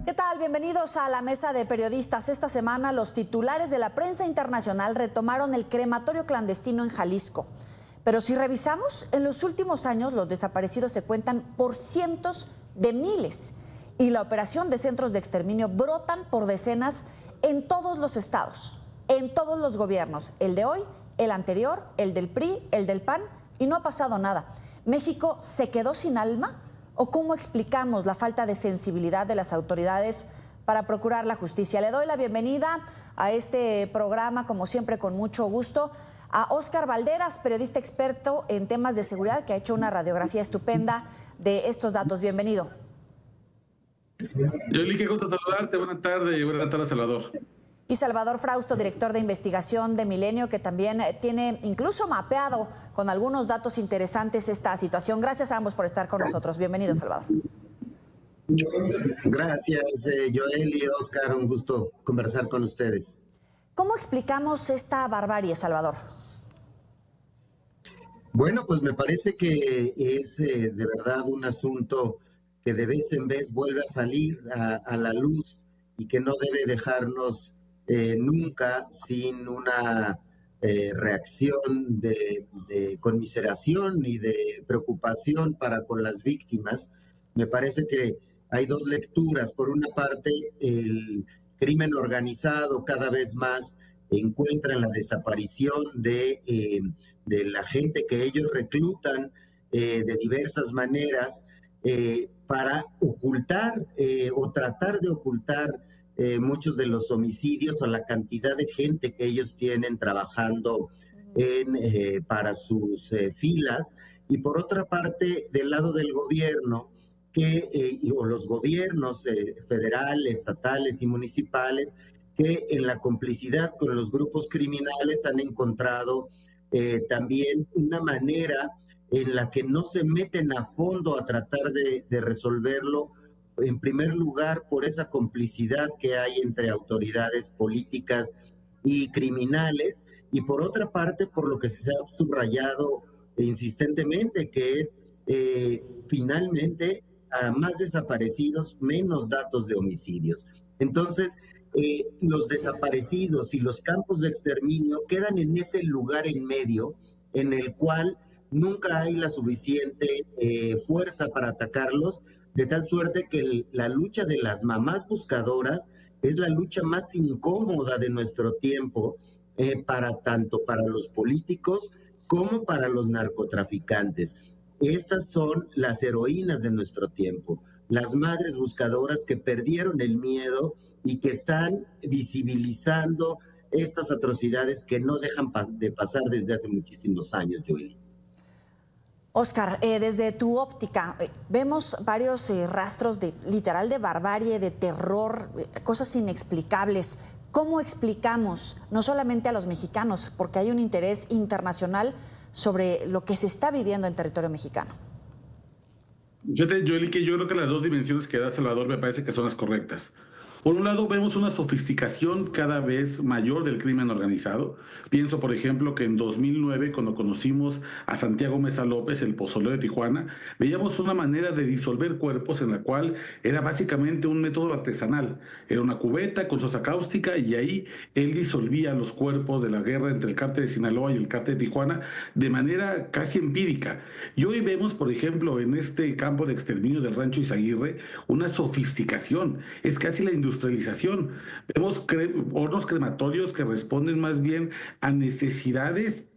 ¿Qué tal? Bienvenidos a la mesa de periodistas. Esta semana los titulares de la prensa internacional retomaron el crematorio clandestino en Jalisco. Pero si revisamos, en los últimos años los desaparecidos se cuentan por cientos de miles. Y la operación de centros de exterminio brotan por decenas en todos los estados, en todos los gobiernos. El de hoy, el anterior, el del PRI, el del PAN, y no ha pasado nada. ¿México se quedó sin alma? ¿O cómo explicamos la falta de sensibilidad de las autoridades para procurar la justicia? Le doy la bienvenida a este programa, como siempre, con mucho gusto, a Óscar Valderas, periodista experto en temas de seguridad, que ha hecho una radiografía estupenda de estos datos. Bienvenido. Yoli, qué gusto saludarte. Buenas tardes, Salvador. Y Salvador Frausto, director de investigación de Milenio, que también tiene incluso mapeado con algunos datos interesantes esta situación. Gracias a ambos por estar con nosotros. Bienvenido, Salvador. Gracias, Joel y Óscar. Un gusto conversar con ustedes. ¿Cómo explicamos esta barbarie, Salvador? Bueno, pues me parece que es de verdad un asunto que de vez en vez vuelve a salir a la luz y que no debe dejarnos nunca sin una reacción de conmiseración y de preocupación para con las víctimas. Me parece que hay dos lecturas. Por una parte, el crimen organizado cada vez más encuentra en la desaparición de la gente que ellos reclutan de diversas maneras para ocultar o tratar de ocultar muchos de los homicidios o la cantidad de gente que ellos tienen trabajando para sus filas. Y por otra parte, del lado del gobierno, o los gobiernos federales, estatales y municipales, que en la complicidad con los grupos criminales han encontrado también una manera en la que no se meten a fondo a tratar de resolverlo. En primer lugar, por esa complicidad que hay entre autoridades políticas y criminales, y por otra parte, por lo que se ha subrayado insistentemente, que es finalmente a más desaparecidos, menos datos de homicidios. Entonces, los desaparecidos y los campos de exterminio quedan en ese lugar en medio en el cual nunca hay la suficiente fuerza para atacarlos, de tal suerte que la lucha de las mamás buscadoras es la lucha más incómoda de nuestro tiempo, tanto para los políticos como para los narcotraficantes. Estas son las heroínas de nuestro tiempo, las madres buscadoras que perdieron el miedo y que están visibilizando estas atrocidades que no dejan de pasar desde hace muchísimos años, Joely. Óscar, desde tu óptica, vemos varios rastros literal de barbarie, de terror, cosas inexplicables. ¿Cómo explicamos, no solamente a los mexicanos, porque hay un interés internacional sobre lo que se está viviendo en territorio mexicano? Fíjate, Joely, que yo creo que las dos dimensiones que da Salvador me parece que son las correctas. Por un lado, vemos una sofisticación cada vez mayor del crimen organizado. Pienso, por ejemplo, que en 2009, cuando conocimos a Santiago Meza López, el pozolero de Tijuana, veíamos una manera de disolver cuerpos en la cual era básicamente un método artesanal. Era una cubeta con sosa cáustica y ahí él disolvía los cuerpos de la guerra entre el cártel de Sinaloa y el cártel de Tijuana de manera casi empírica. Y hoy vemos, por ejemplo, en este campo de exterminio del Rancho Izaguirre, una sofisticación. Es casi la industrialización. Vemos hornos crematorios que responden más bien a necesidades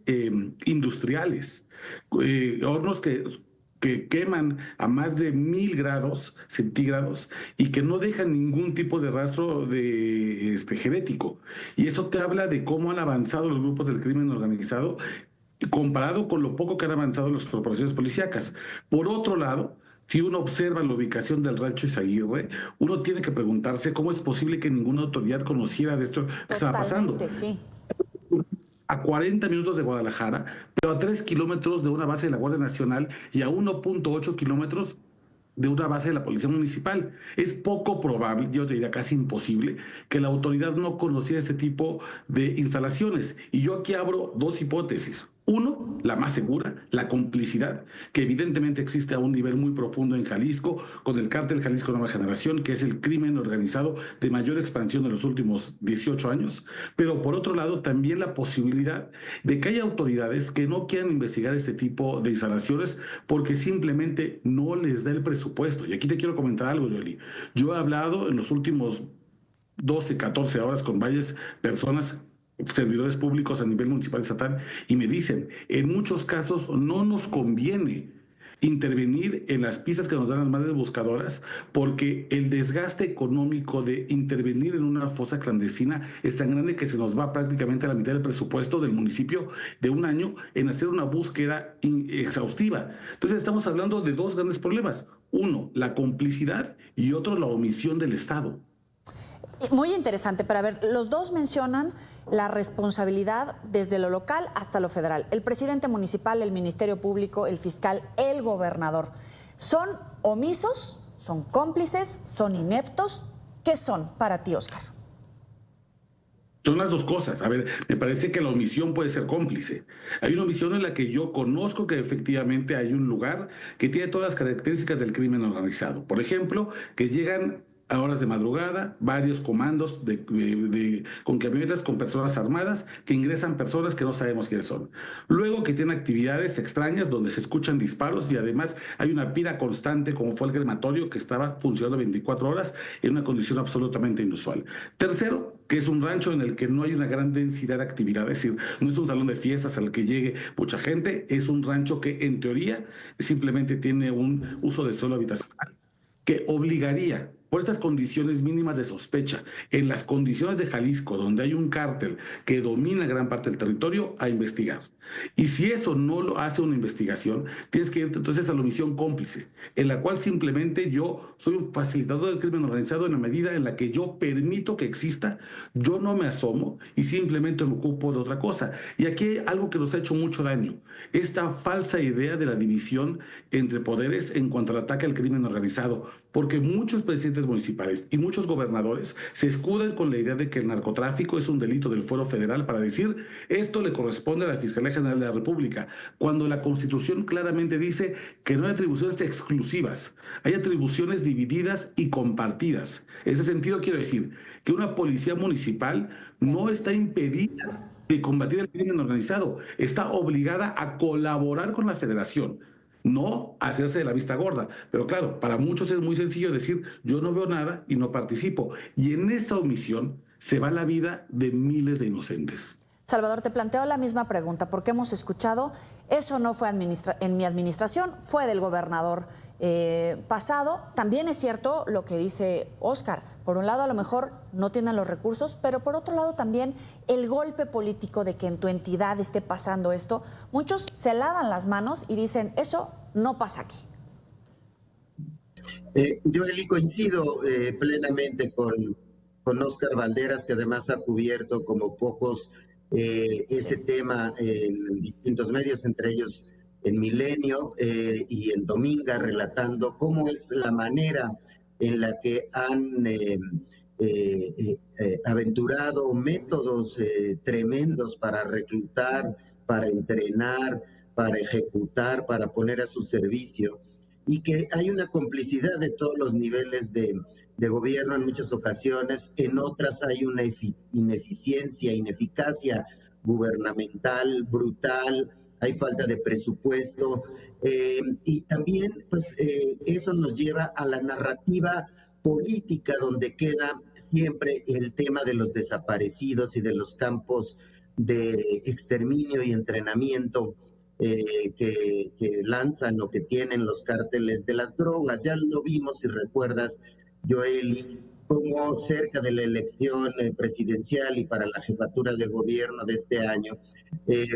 industriales, hornos que queman a más de 1000 grados centígrados y que no dejan ningún tipo de rastro genético. Y eso te habla de cómo han avanzado los grupos del crimen organizado comparado con lo poco que han avanzado las corporaciones policíacas. Por otro lado, si uno observa la ubicación del Rancho Izaguirre, uno tiene que preguntarse cómo es posible que ninguna autoridad conociera de esto que estaba pasando. Sí. A 40 minutos de Guadalajara, pero a 3 kilómetros de una base de la Guardia Nacional y a 1.8 kilómetros de una base de la Policía Municipal. Es poco probable, yo te diría casi imposible, que la autoridad no conociera ese tipo de instalaciones. Y yo aquí abro dos hipótesis. Uno, la más segura, la complicidad, que evidentemente existe a un nivel muy profundo en Jalisco, con el cártel Jalisco Nueva Generación, que es el crimen organizado de mayor expansión de los últimos 18 años. Pero por otro lado, también la posibilidad de que haya autoridades que no quieran investigar este tipo de instalaciones porque simplemente no les da el presupuesto. Y aquí te quiero comentar algo, Yoli. Yo he hablado en los últimos 12, 14 horas con varias personas, servidores públicos a nivel municipal y estatal, y me dicen, en muchos casos no nos conviene intervenir en las pistas que nos dan las madres buscadoras porque el desgaste económico de intervenir en una fosa clandestina es tan grande que se nos va prácticamente a la mitad del presupuesto del municipio de un año en hacer una búsqueda exhaustiva. Entonces estamos hablando de dos grandes problemas. Uno, la complicidad, y otro, la omisión del Estado. Muy interesante, pero a ver, los dos mencionan la responsabilidad desde lo local hasta lo federal. El presidente municipal, el Ministerio Público, el fiscal, el gobernador. ¿Son omisos? ¿Son cómplices? ¿Son ineptos? ¿Qué son para ti, Óscar? Son las dos cosas. A ver, me parece que la omisión puede ser cómplice. Hay una omisión en la que yo conozco que efectivamente hay un lugar que tiene todas las características del crimen organizado. Por ejemplo, que llegan a horas de madrugada, varios comandos con camionetas con personas armadas que ingresan personas que no sabemos quiénes son. Luego que tienen actividades extrañas donde se escuchan disparos y además hay una pira constante como fue el crematorio que estaba funcionando 24 horas en una condición absolutamente inusual. Tercero, que es un rancho en el que no hay una gran densidad de actividad, es decir, no es un salón de fiestas al que llegue mucha gente, es un rancho que en teoría simplemente tiene un uso de suelo habitacional que obligaría, por estas condiciones mínimas de sospecha, en las condiciones de Jalisco, donde hay un cártel que domina gran parte del territorio, a investigar. Y si eso no lo hace una investigación, tienes que ir entonces a la omisión cómplice, en la cual simplemente yo soy un facilitador del crimen organizado en la medida en la que yo permito que exista, yo no me asomo y simplemente me ocupo de otra cosa. Y aquí hay algo que nos ha hecho mucho daño, esta falsa idea de la división entre poderes en cuanto al ataque al crimen organizado, porque muchos presidentes municipales y muchos gobernadores se escudan con la idea de que el narcotráfico es un delito del fuero federal para decir esto le corresponde a la Fiscalía General de la República, cuando la Constitución claramente dice que no hay atribuciones exclusivas, hay atribuciones divididas y compartidas. En ese sentido quiero decir que una policía municipal no está impedida de combatir el crimen organizado, está obligada a colaborar con la federación, no hacerse de la vista gorda. Pero claro, para muchos es muy sencillo decir yo no veo nada y no participo. Y en esa omisión se va la vida de miles de inocentes. Salvador, te planteo la misma pregunta, porque hemos escuchado, eso no fue en mi administración, fue del gobernador pasado. También es cierto lo que dice Óscar, por un lado a lo mejor no tienen los recursos, pero por otro lado también el golpe político de que en tu entidad esté pasando esto, muchos se lavan las manos y dicen, eso no pasa aquí. Yo, Eli, coincido plenamente con Óscar Valderas, que además ha cubierto como pocos ese tema en distintos medios, entre ellos en Milenio y en Dominga, relatando cómo es la manera en la que han aventurado métodos tremendos para reclutar, para entrenar, para ejecutar, para poner a su servicio, y que hay una complicidad de todos los niveles de gobierno en muchas ocasiones, en otras hay una ineficiencia, ineficacia gubernamental brutal, hay falta de presupuesto, y también pues eso nos lleva a la narrativa política donde queda siempre el tema de los desaparecidos y de los campos de exterminio y entrenamiento que lanzan o que tienen los cárteles de las drogas. Ya lo vimos, si recuerdas, Joely, como cerca de la elección presidencial y para la jefatura de gobierno de este año,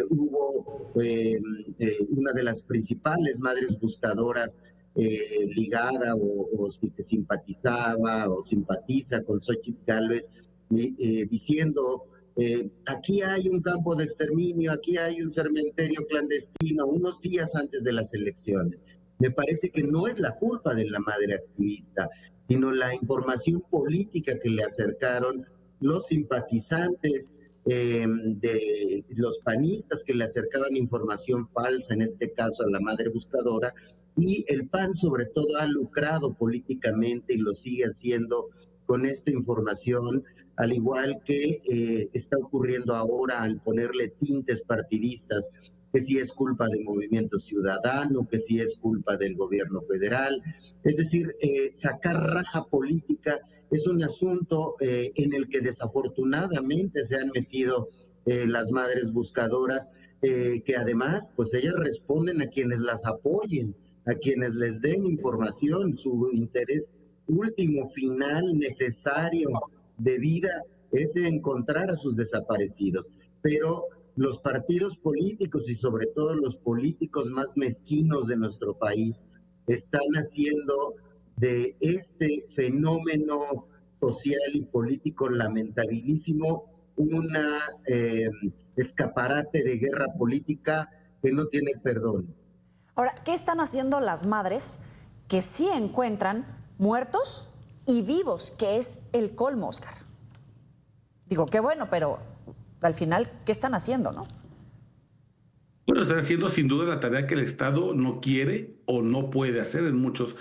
hubo una de las principales madres buscadoras ligada o que simpatizaba o simpatiza con Xochitl Gálvez, diciendo aquí hay un campo de exterminio, aquí hay un cementerio clandestino, unos días antes de las elecciones. Me parece que no es la culpa de la madre activista, sino la información política que le acercaron los simpatizantes de los panistas que le acercaban información falsa, en este caso a la madre buscadora, y el PAN sobre todo ha lucrado políticamente y lo sigue haciendo con esta información, al igual que está ocurriendo ahora al ponerle tintes partidistas, que si es culpa del Movimiento Ciudadano, que si es culpa del gobierno federal. Es decir, sacar raja política es un asunto en el que desafortunadamente se han metido las madres buscadoras, que además, pues ellas responden a quienes las apoyen, a quienes les den información. Su interés último, final, necesario de vida es de encontrar a sus desaparecidos. Pero los partidos políticos y sobre todo los políticos más mezquinos de nuestro país están haciendo de este fenómeno social y político lamentabilísimo una escaparate de guerra política que no tiene perdón. Ahora, ¿qué están haciendo las madres que sí encuentran muertos y vivos, que es el colmo, Oscar? Digo, qué bueno, pero al final, ¿qué están haciendo, no? Bueno, están haciendo sin duda la tarea que el Estado no quiere o no puede hacer en muchos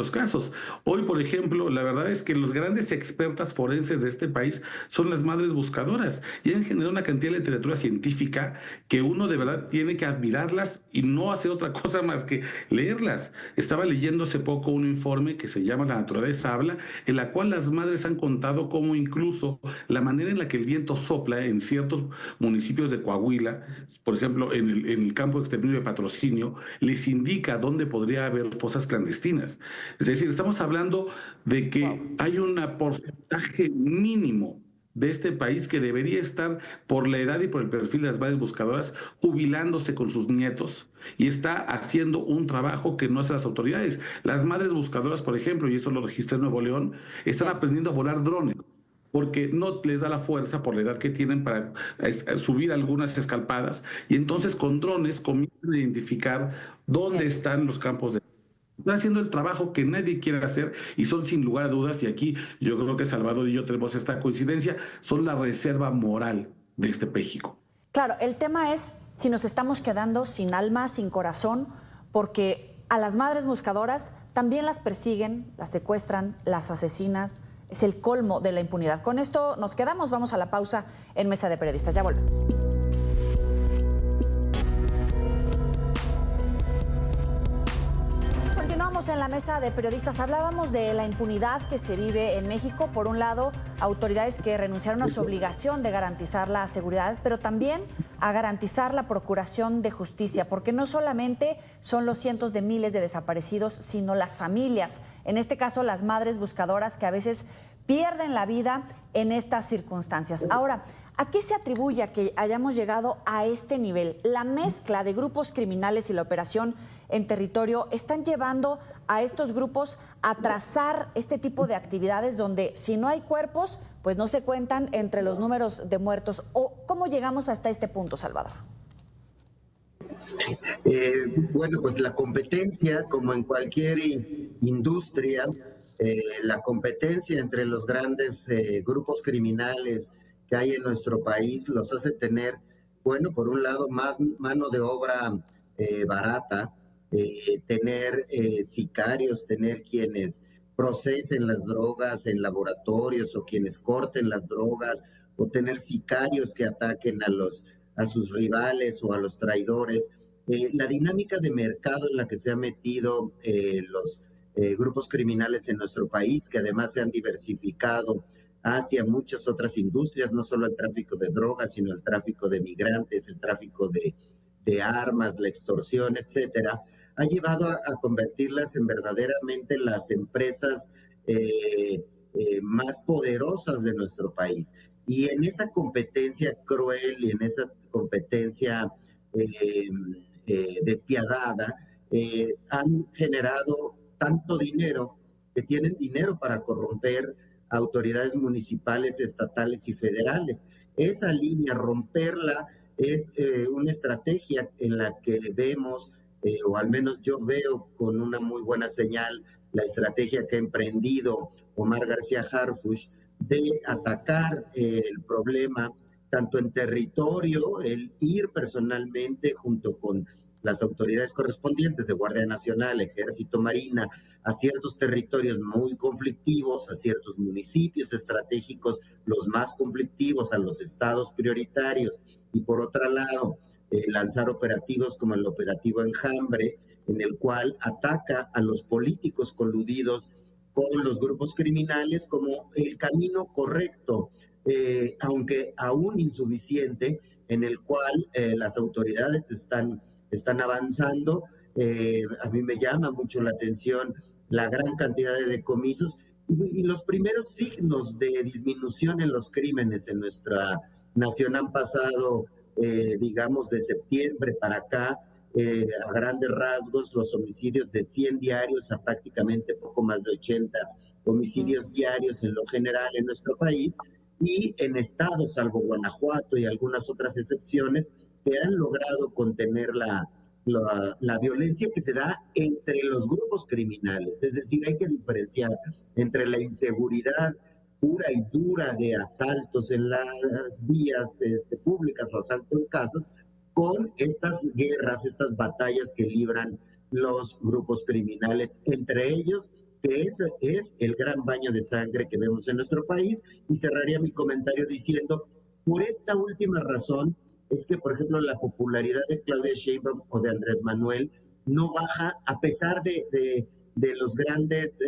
casos. Hoy, por ejemplo, la verdad es que los grandes expertas forenses de este país son las madres buscadoras y han generado una cantidad de literatura científica que uno de verdad tiene que admirarlas y no hacer otra cosa más que leerlas. Estaba leyendo hace poco un informe que se llama La naturaleza habla, en la cual las madres han contado cómo incluso la manera en la que el viento sopla en ciertos municipios de Coahuila, por ejemplo, en el campo de exterminio de Patrocinio, les indica dónde podría haber fosas clandestinas. Es decir, estamos hablando de que hay un porcentaje mínimo de este país que debería estar, por la edad y por el perfil de las madres buscadoras, jubilándose con sus nietos y está haciendo un trabajo que no hacen las autoridades. Las madres buscadoras, por ejemplo, y esto lo registré en Nuevo León, están aprendiendo a volar drones porque no les da la fuerza por la edad que tienen para subir algunas escalpadas, y entonces con drones comienzan a identificar dónde están los campos de... Están haciendo el trabajo que nadie quiere hacer y son, sin lugar a dudas, y aquí yo creo que Salvador y yo tenemos esta coincidencia, son la reserva moral de este México. Claro, el tema es si nos estamos quedando sin alma, sin corazón, porque a las madres buscadoras también las persiguen, las secuestran, las asesinan. Es el colmo de la impunidad. Con esto nos quedamos, vamos a la pausa en Mesa de Periodistas. Ya volvemos. Continuamos en la Mesa de Periodistas. Hablábamos de la impunidad que se vive en México. Por un lado, autoridades que renunciaron a su obligación de garantizar la seguridad, pero también a garantizar la procuración de justicia, porque no solamente son los cientos de miles de desaparecidos, sino las familias, en este caso las madres buscadoras que a veces pierden la vida en estas circunstancias. Ahora, ¿a qué se atribuye que hayamos llegado a este nivel? La mezcla de grupos criminales y la operación en territorio están llevando a estos grupos a trazar este tipo de actividades donde si no hay cuerpos, pues no se cuentan entre los números de muertos. ¿O cómo llegamos hasta este punto, Salvador? Bueno, pues la competencia, como en cualquier industria, la competencia entre los grandes grupos criminales que hay en nuestro país los hace tener, bueno, por un lado, más mano de obra barata, tener sicarios, tener quienes procesen las drogas en laboratorios o quienes corten las drogas, o tener sicarios que ataquen a sus rivales o a los traidores. La dinámica de mercado en la que se han metido los grupos criminales en nuestro país, que además se han diversificado hacia muchas otras industrias, no solo el tráfico de drogas, sino el tráfico de migrantes, el tráfico de armas, la extorsión, etcétera, ha llevado a convertirlas en verdaderamente las empresas más poderosas de nuestro país. Y en esa competencia cruel y en esa competencia despiadada, han generado tanto dinero que tienen dinero para corromper autoridades municipales, estatales y federales. Esa línea, romperla, es una estrategia en la que vemos, o al menos yo veo con una muy buena señal, la estrategia que ha emprendido Omar García Harfuch de atacar el problema tanto en territorio, el ir personalmente junto con las autoridades correspondientes de Guardia Nacional, Ejército, Marina, a ciertos territorios muy conflictivos, a ciertos municipios estratégicos, los más conflictivos, a los estados prioritarios, y por otro lado, lanzar operativos como el operativo Enjambre, en el cual ataca a los políticos coludidos con los grupos criminales como el camino correcto, aunque aún insuficiente, en el cual las autoridades están avanzando. A mí me llama mucho la atención la gran cantidad de decomisos y los primeros signos de disminución en los crímenes en nuestra nación han pasado, digamos, de septiembre para acá. A grandes rasgos, los homicidios de 100 diarios a prácticamente poco más de 80 homicidios diarios en lo general en nuestro país, y en estados, salvo Guanajuato y algunas otras excepciones, que han logrado contener la violencia que se da entre los grupos criminales. Es decir, hay que diferenciar entre la inseguridad pura y dura de asaltos en las vías públicas o asalto en casas, con estas guerras, estas batallas que libran los grupos criminales, entre ellos, que es el gran baño de sangre que vemos en nuestro país. Y cerraría mi comentario diciendo, por esta última razón, es que, por ejemplo, la popularidad de Claudia Sheinbaum o de Andrés Manuel no baja a pesar de los grandes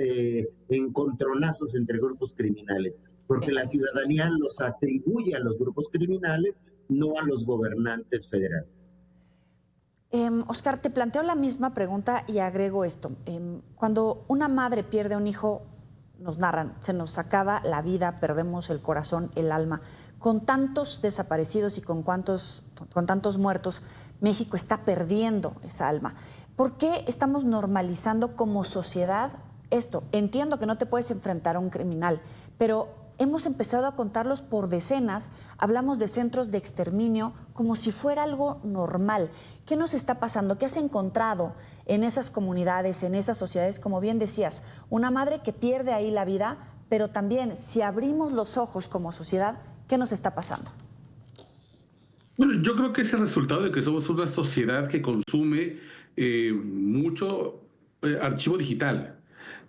encontronazos entre grupos criminales, porque la ciudadanía los atribuye a los grupos criminales, no a los gobernantes federales. Oscar, te planteo la misma pregunta y agrego esto. Cuando una madre pierde a un hijo, nos narran, se nos acaba la vida, perdemos el corazón, el alma. Con tantos desaparecidos y con tantos muertos, México está perdiendo esa alma. ¿Por qué estamos normalizando como sociedad esto? Entiendo que no te puedes enfrentar a un criminal, pero hemos empezado a contarlos por decenas. Hablamos de centros de exterminio como si fuera algo normal. ¿Qué nos está pasando? ¿Qué has encontrado en esas comunidades, en esas sociedades? Como bien decías, una madre que pierde ahí la vida, pero también si abrimos los ojos como sociedad, ¿qué nos está pasando? Bueno, yo creo que es el resultado de que somos una sociedad que consume mucho archivo digital.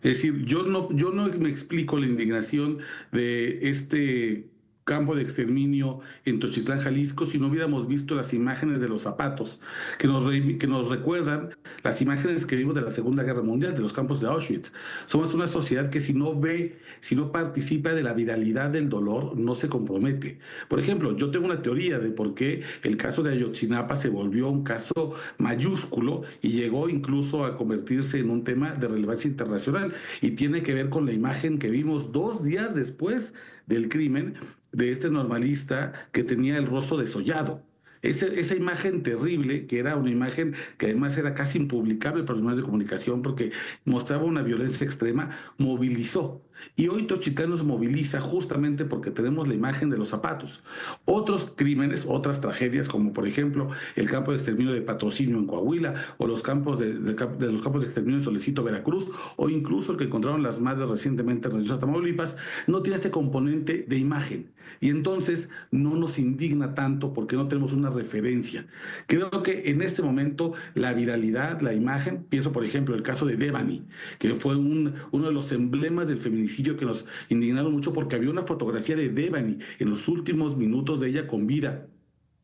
Es decir, yo no me explico la indignación de este campo de exterminio en Tochitlán, Jalisco, si no hubiéramos visto las imágenes de los zapatos, que nos recuerdan las imágenes que vimos de la Segunda Guerra Mundial, de los campos de Auschwitz. Somos una sociedad que si no participa de la viralidad del dolor, no se compromete. Por ejemplo, yo tengo una teoría de por qué el caso de Ayotzinapa se volvió un caso mayúsculo y llegó incluso a convertirse en un tema de relevancia internacional, y tiene que ver con la imagen que vimos 2 días después del crimen de este normalista que tenía el rostro desollado. Esa imagen terrible, que era una imagen que además era casi impublicable para los medios de comunicación porque mostraba una violencia extrema, movilizó. Y hoy Tochitlán nos moviliza justamente porque tenemos la imagen de los zapatos. Otros crímenes, otras tragedias, como por ejemplo el campo de exterminio de Patrocinio en Coahuila, o los campos de exterminio en Solecito, Veracruz, o incluso el que encontraron las madres recientemente en Reynosa, Tamaulipas, no tiene este componente de imagen. Y entonces no nos indigna tanto porque no tenemos una referencia. Creo que en este momento la viralidad, la imagen, pienso por ejemplo el caso de Devani, que fue uno de los emblemas del feminicidio que nos indignaron mucho, porque había una fotografía de Devani en los últimos minutos de ella con vida,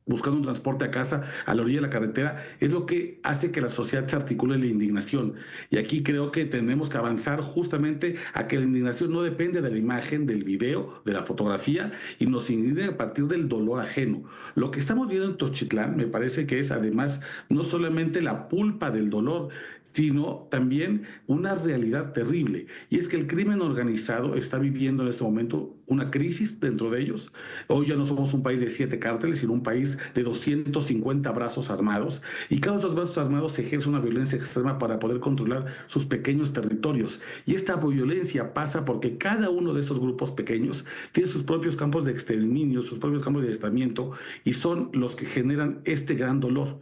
buscando un transporte a casa a la orilla de la carretera. Es lo que hace que la sociedad se articule en la indignación. Y aquí creo que tenemos que avanzar justamente a que la indignación no depende de la imagen, del video, de la fotografía, y nos indigna a partir del dolor ajeno. Lo que estamos viendo en Tochitlán me parece que es además no solamente la pulpa del dolor, sino también una realidad terrible. Y es que el crimen organizado está viviendo en este momento una crisis dentro de ellos. Hoy ya no somos un país de 7 cárteles, sino un país de 250 brazos armados. Y cada uno de los brazos armados ejerce una violencia extrema para poder controlar sus pequeños territorios. Y esta violencia pasa porque cada uno de esos grupos pequeños tiene sus propios campos de exterminio, sus propios campos de adiestramiento, y son los que generan este gran dolor.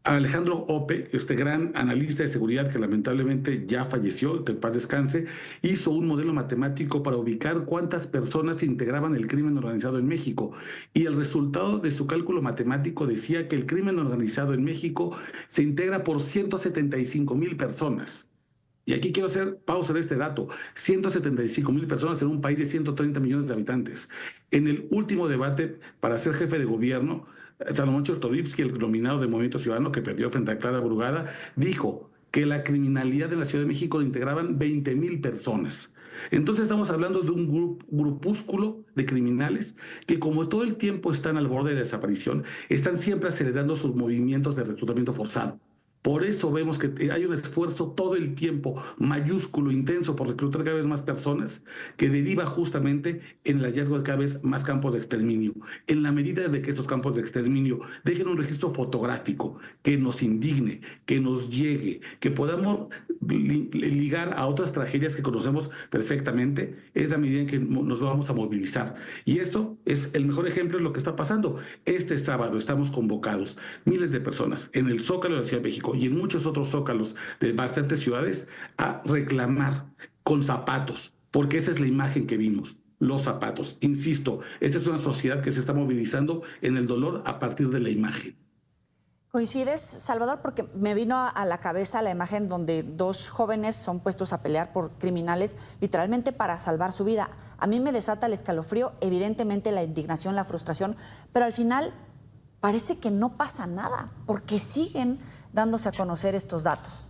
Alejandro Ope, este gran analista de seguridad que lamentablemente ya falleció, que en paz descanse, hizo un modelo matemático para ubicar cuántas personas integraban el crimen organizado en México. Y el resultado de su cálculo matemático decía que el crimen organizado en México se integra por 175,000 personas. Y aquí quiero hacer pausa de este dato. 175,000 personas en un país de 130 millones de habitantes. En el último debate para ser jefe de gobierno, Salomón Chertorivsky, el nominado del Movimiento Ciudadano que perdió frente a Clara Brugada, dijo que la criminalidad en la Ciudad de México integraban 20,000 personas. Entonces estamos hablando de un grupúsculo de criminales que, como todo el tiempo están al borde de desaparición, están siempre acelerando sus movimientos de reclutamiento forzado. Por eso vemos que hay un esfuerzo todo el tiempo mayúsculo, intenso, por reclutar cada vez más personas, que deriva justamente en el hallazgo de cada vez más campos de exterminio. En la medida de que estos campos de exterminio dejen un registro fotográfico que nos indigne, que nos llegue, que podamos ligar a otras tragedias que conocemos perfectamente, es la medida en que nos vamos a movilizar. Y esto es el mejor ejemplo de lo que está pasando. Este sábado estamos convocados miles de personas en el Zócalo de la Ciudad de México y en muchos otros zócalos de bastantes ciudades a reclamar con zapatos, porque esa es la imagen que vimos. Los zapatos. Insisto, esta es una sociedad que se está movilizando en el dolor a partir de la imagen. ¿Coincides, Salvador? Porque me vino a la cabeza la imagen donde dos jóvenes son puestos a pelear por criminales literalmente para salvar su vida. A mí me desata el escalofrío, evidentemente la indignación, la frustración, pero al final parece que no pasa nada porque siguen dándose a conocer estos datos.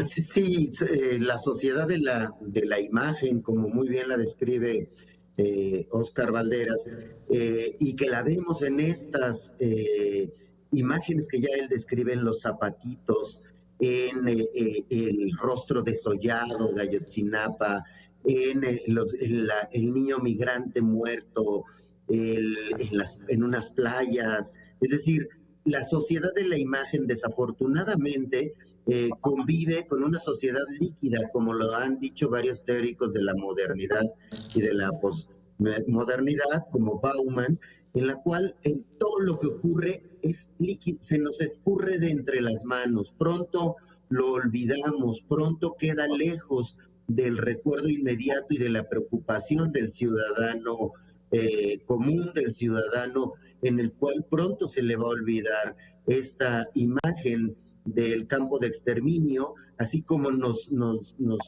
Sí, la sociedad de la imagen, como muy bien la describe Óscar Valderas, y que la vemos en estas imágenes que ya él describe en los zapatitos, en el rostro desollado de Ayotzinapa, el niño migrante muerto, en unas playas. Es decir, la sociedad de la imagen desafortunadamente convive con una sociedad líquida, como lo han dicho varios teóricos de la modernidad y de la posmodernidad, como Bauman, en la cual en todo lo que ocurre es líquido, se nos escurre de entre las manos, pronto lo olvidamos, pronto queda lejos del recuerdo inmediato y de la preocupación del ciudadano común, del ciudadano en el cual pronto se le va a olvidar esta imagen del campo de exterminio, así como nos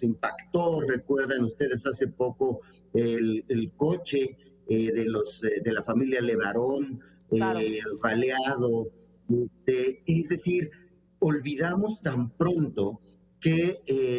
impactó, recuerdan ustedes hace poco el coche de la familia Levarón, Claro. baleado. Es decir, olvidamos tan pronto que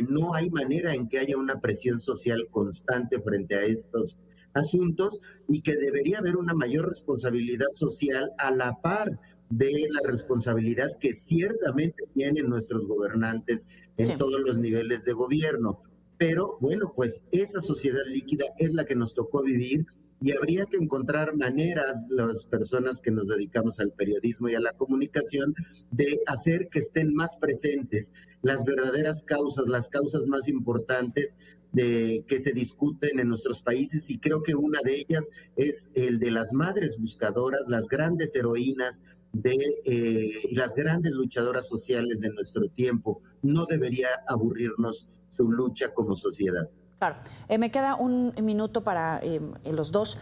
no hay manera en que haya una presión social constante frente a estos asuntos y que debería haber una mayor responsabilidad social a la par de la responsabilidad que ciertamente tienen nuestros gobernantes en todos los niveles de gobierno. Pero bueno, pues esa sociedad líquida es la que nos tocó vivir y habría que encontrar maneras, las personas que nos dedicamos al periodismo y a la comunicación, de hacer que estén más presentes las verdaderas causas, las causas más importantes que se discuten en nuestros países, y creo que una de ellas es el de las madres buscadoras, las grandes heroínas y las grandes luchadoras sociales de nuestro tiempo. No debería aburrirnos su lucha como sociedad. Claro. Me queda un minuto para los dos.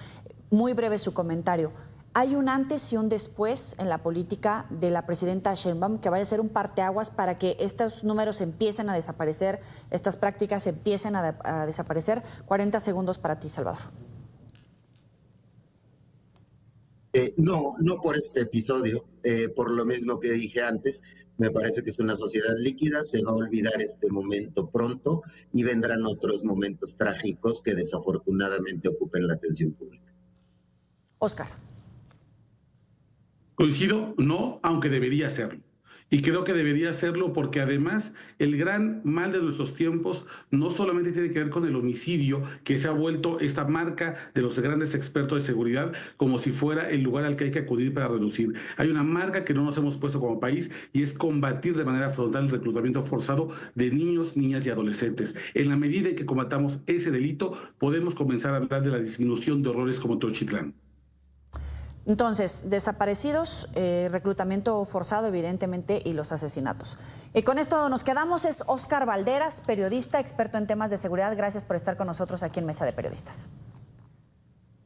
Muy breve su comentario. ¿Hay un antes y un después en la política de la presidenta Sheinbaum que vaya a ser un parteaguas para que estos números empiecen a desaparecer, estas prácticas empiecen a desaparecer? 40 segundos para ti, Salvador. No por este episodio, por lo mismo que dije antes. Me parece que es una sociedad líquida, se va a olvidar este momento pronto y vendrán otros momentos trágicos que desafortunadamente ocupen la atención pública. Óscar. Coincido, no, aunque debería serlo. Y creo que debería hacerlo porque además el gran mal de nuestros tiempos no solamente tiene que ver con el homicidio, que se ha vuelto esta marca de los grandes expertos de seguridad como si fuera el lugar al que hay que acudir para reducir. Hay una marca que no nos hemos puesto como país y es combatir de manera frontal el reclutamiento forzado de niños, niñas y adolescentes. En la medida en que combatamos ese delito, podemos comenzar a hablar de la disminución de horrores como Tenochtitlán. Entonces, desaparecidos, reclutamiento forzado, evidentemente, y los asesinatos. Y con esto nos quedamos. Es Óscar Valderas, periodista, experto en temas de seguridad. Gracias por estar con nosotros aquí en Mesa de Periodistas.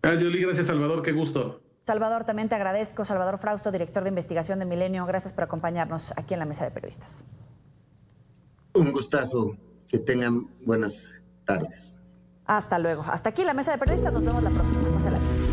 Gracias, Yoli. Gracias, Salvador. Qué gusto. Salvador, también te agradezco. Salvador Frausto, director de investigación de Milenio. Gracias por acompañarnos aquí en la Mesa de Periodistas. Un gustazo. Que tengan buenas tardes. Hasta luego. Hasta aquí la Mesa de Periodistas. Nos vemos la próxima. Pásala bien.